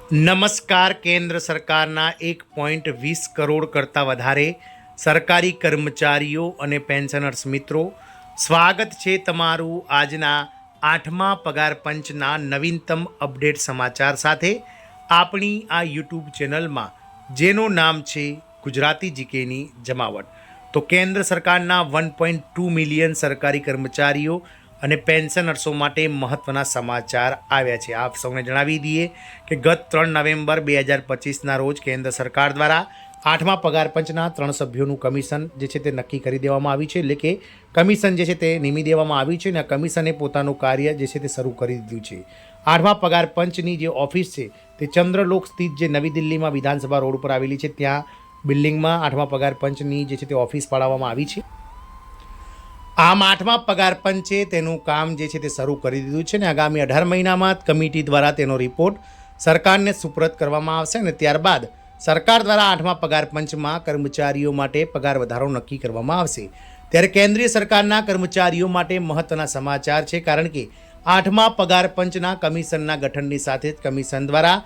નમસ્કાર. કેન્દ્ર સરકારના 1.20 કરોડ કરતાં વધારે સરકારી કર્મચારીઓ અને પેન્શનર્સ મિત્રો, સ્વાગત છે તમારું આજના 8મા પગાર પંચના નવીનતમ અપડેટ સમાચાર સાથે આપણી આ યુટ્યુબ ચેનલમાં, જેનું નામ છે ગુજરાતી જીકેની જમાવટ. તો કેન્દ્ર સરકારના 1.2 મિલિયન સરકારી કર્મચારીઓ અને પેન્શનર્સો માટે મહત્ત્વના સમાચાર આવ્યા છે. આપ સૌને જણાવી દઈએ કે ગત 3 નવેમ્બર 2025ના રોજ કેન્દ્ર સરકાર દ્વારા 8મા પગાર પંચના 3 સભ્યોનું કમિશન જે છે તે નક્કી કરી દેવામાં આવ્યું છે. એટલે કે કમિશન જે છે તે નિમી દેવામાં આવ્યું છે અને આ કમિશને પોતાનું કાર્ય જે છે તે શરૂ કરી દીધું છે. 8મા પગાર પંચની જે ઓફિસ છે તે ચંદ્રલોક સ્થિત જે નવી દિલ્હીમાં વિધાનસભા રોડ પર આવેલી છે, ત્યાં બિલ્ડિંગમાં 8મા પગાર પંચની જે છે તે ઓફિસ ફાળવવામાં આવી છે. આમ 8મા પગાર પંચે તેનું કામ જે છે તે શરૂ કરી દીધું છે અને આગામી 18 મહિનામાં કમિટી દ્વારા તેનો રિપોર્ટ સરકારને સુપરત કરવામાં આવશે અને ત્યારબાદ સરકાર દ્વારા 8મા પગાર પંચમાં કર્મચારીઓ માટે પગાર વધારો નક્કી કરવામાં આવશે. ત્યારે કેન્દ્રીય સરકારના કર્મચારીઓ માટે મહત્ત્વના સમાચાર છે, કારણ કે 8મા પગાર પંચના કમિશનના ગઠનની સાથે જ કમિશન દ્વારા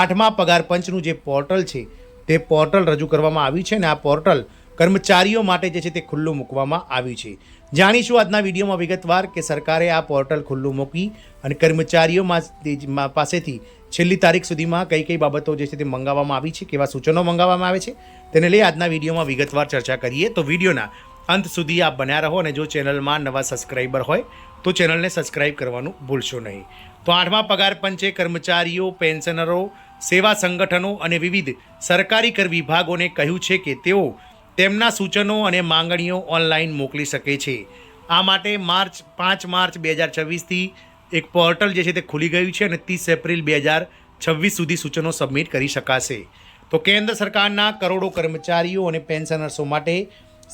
8મા પગાર પંચનું જે પોર્ટલ છે તે પોર્ટલ રજૂ કરવામાં આવ્યું છે અને આ પોર્ટલ કર્મચારીઓ માટે જે છે તે ખુલ્લું મૂકવામાં આવ્યું છે. જાણીશું આજના વિડીયોમાં વિગતવાર કે સરકારે આ પોર્ટલ ખુલ્લું મૂકી અને કર્મચારીઓ પાસેથી છેલ્લી તારીખ સુધીમાં કઈ કઈ બાબતો જે છે તે મંગાવવામાં આવી છે, કેવા સૂચનો મંગાવવામાં આવે છે, તેને લઈ આજના વિડીયોમાં વિગતવાર ચર્ચા કરીએ. તો વિડીયોના અંત સુધી આપ બન્યા રહો અને જો ચેનલમાં નવા સબસ્ક્રાઈબર હોય તો ચેનલને સબસ્ક્રાઈબ કરવાનું ભૂલશો નહીં. તો 8મા પગાર પંચે કર્મચારીઓ, પેન્શનરો, સેવા સંગઠનો અને વિવિધ સરકારી કર વિભાગોને કહ્યું છે કે તેઓ તેમના સૂચનો અને માંગણીઓ ઓનલાઈન મોકલી શકે છે. આ માટે 5 માર્ચ 2026થી એક પોર્ટલ જે છે તે ખુલી ગયું છે અને 30 એપ્રિલ 2026 સુધી સૂચનો સબમિટ કરી શકાશે. તો કેન્દ્ર સરકારના કરોડો કર્મચારીઓ અને પેન્શનર્સો માટે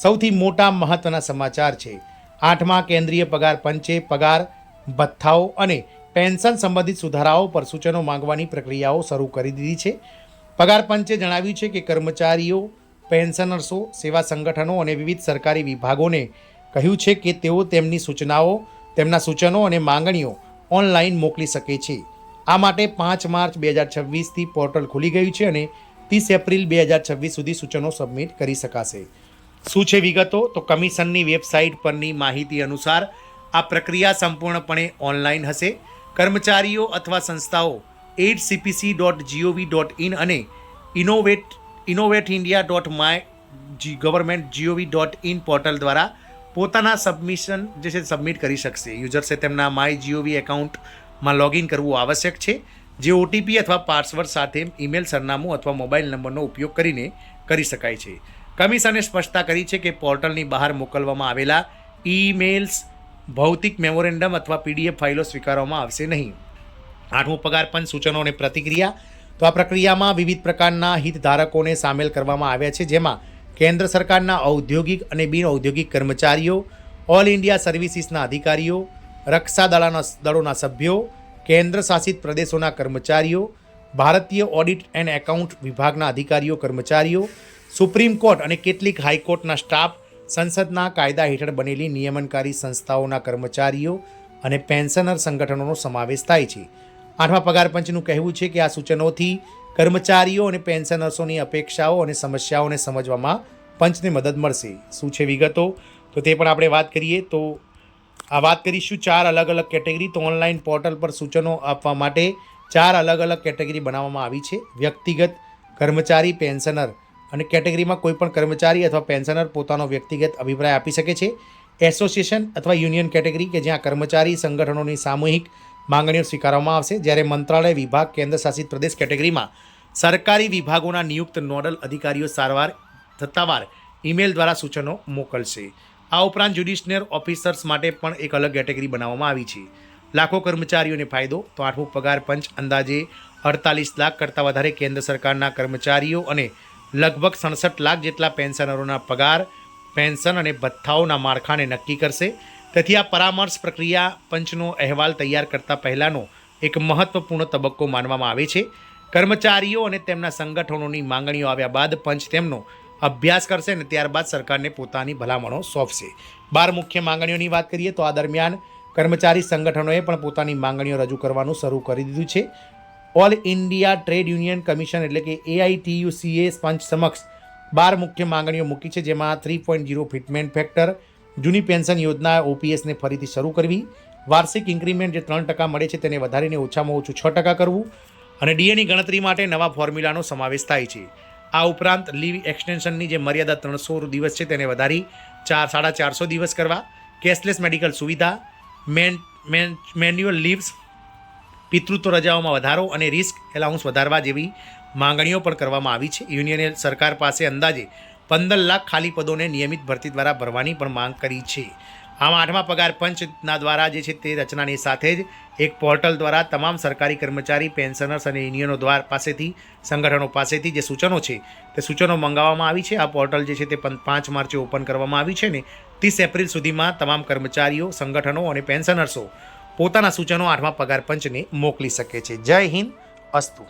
સૌથી મોટા મહત્ત્વના સમાચાર છે. 8મા કેન્દ્રીય પગાર પંચે પગાર, ભથ્થાઓ અને પેન્શન સંબંધિત સુધારાઓ પર સૂચનો માંગવાની પ્રક્રિયાઓ શરૂ કરી દીધી છે. પગાર પંચે જણાવ્યું છે કે કર્મચારીઓ, પેન્શનર્સો, સેવા સંગઠનો અને વિવિધ સરકારી વિભાગોને કહ્યું છે કે તેઓ તેમના સૂચનો અને માંગણીઓ ઓનલાઈન મોકલી શકે છે. આ માટે 5 માર્ચ 2026થી પોર્ટલ ખુલી ગયું છે અને 30 એપ્રિલ 2026 સુધી સૂચનો સબમિટ કરી શકાશે. શું છે વિગતો? તો કમિશનની વેબસાઇટ પરની માહિતી અનુસાર આ પ્રક્રિયા સંપૂર્ણપણે ઓનલાઈન હશે. કર્મચારીઓ અથવા સંસ્થાઓ aidcpc.gov.in અને innovateindia.mygov.in પોર્ટલ દ્વારા પોતાના સબમિશન જે છે સબમિટ કરી શકશે. યુઝર્સે તેમના MyGov એકાઉન્ટમાં લોગિન કરવું આવશ્યક છે, જે ઓટીપી અથવા પાસવર્ડ સાથે ઈમેલ સરનામું અથવા મોબાઈલ નંબરનો ઉપયોગ કરીને કરી શકાય છે. કમિશને સ્પષ્ટતા કરી છે કે પોર્ટલની બહાર મોકલવામાં આવેલા ઈમેલ્સ, ભૌતિક મેમોરેન્ડમ અથવા પીડીએફ ફાઇલો સ્વીકારવામાં આવશે નહીં. 8મું પગાર પંચ સૂચનો અને પ્રતિક્રિયા. તો આ પ્રક્રિયામાં વિવિધ પ્રકારના હિતધારકોને સામેલ કરવામાં આવ્યા છે, જેમાં કેન્દ્ર સરકારના ઔદ્યોગિક અને બિન ઔદ્યોગિક કર્મચારીઓ, ઓલ ઇન્ડિયા સર્વિસીસના અધિકારીઓ, રક્ષા દળોના સભ્યો, કેન્દ્ર શાસિત પ્રદેશોના કર્મચારીઓ, ભારતીય ઓડિટ એન્ડ એકાઉન્ટ વિભાગના અધિકારીઓ કર્મચારીઓ, સુપ્રીમ કોર્ટ અને કેટલીક હાઈકોર્ટના સ્ટાફ, સંસદના કાયદા હેઠળ બનેલી નિયમનકારી સંસ્થાઓના કર્મચારીઓ અને પેન્શનર સંગઠનોનો સમાવેશ થાય છે. 8મા પગાર પંચનું કહેવું છે કે આ સૂચનોથી કર્મચારીઓ અને પેન્શનર્સોની અપેક્ષાઓ અને સમસ્યાઓને સમજવામાં પંચને મદદ મળશે. શું છે વિગતો? તો તે પણ આપણે વાત કરીએ. તો આ વાત કરીશું 4 અલગ અલગ કેટેગરી. તો ઓનલાઈન પોર્ટલ પર સૂચનો આપવા માટે 4 અલગ અલગ કેટેગરી બનાવવામાં આવી છે. વ્યક્તિગત કર્મચારી, પેન્શનર અને કેટેગરીમાં કોઈ પણ કર્મચારી અથવા પેન્શનર પોતાનો વ્યક્તિગત અભિપ્રાય આપી શકે છે. એસોસિએશન અથવા યુનિયન કેટેગરી કે જ્યાં કર્મચારી સંગઠનોની સામૂહિક માંગણીઓ સ્વીકારવામાં આવશે. જ્યારે મંત્રાલય, વિભાગ, કેન્દ્ર શાસિત પ્રદેશ કેટેગરીમાં સરકારી વિભાગોના નિયુક્ત નોડલ અધિકારીઓ સત્તાવાર ઈમેલ દ્વારા સૂચનો મોકલશે. આ ઉપરાંત જ્યુડિશિયલ ઓફિસર્સ માટે પણ એક અલગ કેટેગરી બનાવવામાં આવી છે. લાખો કર્મચારીઓને ફાયદો. તો 8મું પગાર પંચ અંદાજે 48 લાખ કરતાં વધારે કેન્દ્ર સરકારના કર્મચારીઓ અને લગભગ 67 લાખ જેટલા પેન્શનરોના પગાર, પેન્શન અને ભથ્થાઓના માળખાને નક્કી કરશે. તેથી આ પરામર્શ પ્રક્રિયા પંચનો અહેવાલ તૈયાર કરતા પહેલાંનો એક મહત્વપૂર્ણ તબક્કો માનવામાં આવે છે. કર્મચારીઓ અને તેમના સંગઠનોની માંગણીઓ આવ્યા બાદ પંચ તેમનો અભ્યાસ કરશે અને ત્યારબાદ સરકારને પોતાની ભલામણો સોંપશે. 12 મુખ્ય માંગણીઓની વાત કરીએ તો આ દરમિયાન કર્મચારી સંગઠનોએ પણ પોતાની માંગણીઓ રજૂ કરવાનું શરૂ કરી દીધું છે. All India trade union commission એટલે કે AITUCA પંચ સમક્ષ 12 મુખ્ય માંગણીઓ મૂકી છે, જેમાં 3.0 ફિટમેન્ટ ફેક્ટર, જૂની પેન્શન યોજના OPSને ફરીથી શરૂ કરવી, વાર્ષિક ઇન્ક્રીમેન્ટ જે 3% મળે છે તેને વધારીને ઓછામાં ઓછું 6% કરવું અને ડીએની ગણતરી માટે નવા ફોર્મ્યુલાનો સમાવેશ થાય છે. આ ઉપરાંત લીવ એક્સટેન્શનની જે મર્યાદા 300 દિવસ છે તેને વધારી 450 દિવસ કરવા, કેશલેસ મેડિકલ સુવિધા, મેન્યુઅલ લીવ્સ, પિતૃત્વ રજાઓમાં વધારો અને રિસ્ક એલાઉન્સ વધારવા જેવી માંગણીઓ પણ કરવામાં આવી છે. યુનિયને સરકાર પાસે અંદાજે 15 લાખ ખાલી પદોને નિયમિત ભરતી દ્વારા ભરવાની પણ માંગ કરી છે. આમ 8મા પગાર પંચના દ્વારા જે છે તે રચનાની સાથે જ એક પોર્ટલ દ્વારા તમામ સરકારી કર્મચારી, પેન્શનર્સ અને યુનિયનો પાસેથી સંગઠનો પાસેથી જે સૂચનો છે તે સૂચનો મંગાવવામાં આવી છે. આ પોર્ટલ જે છે તે 5 માર્ચે ઓપન કરવામાં આવી છે ને 30 એપ્રિલ સુધીમાં તમામ કર્મચારીઓ, સંગઠનો અને પેન્શનર્સો પોતાના સૂચનો 8મા પગાર પંચને મોકલી શકે છે. જય હિન્દ, અસ્તુ.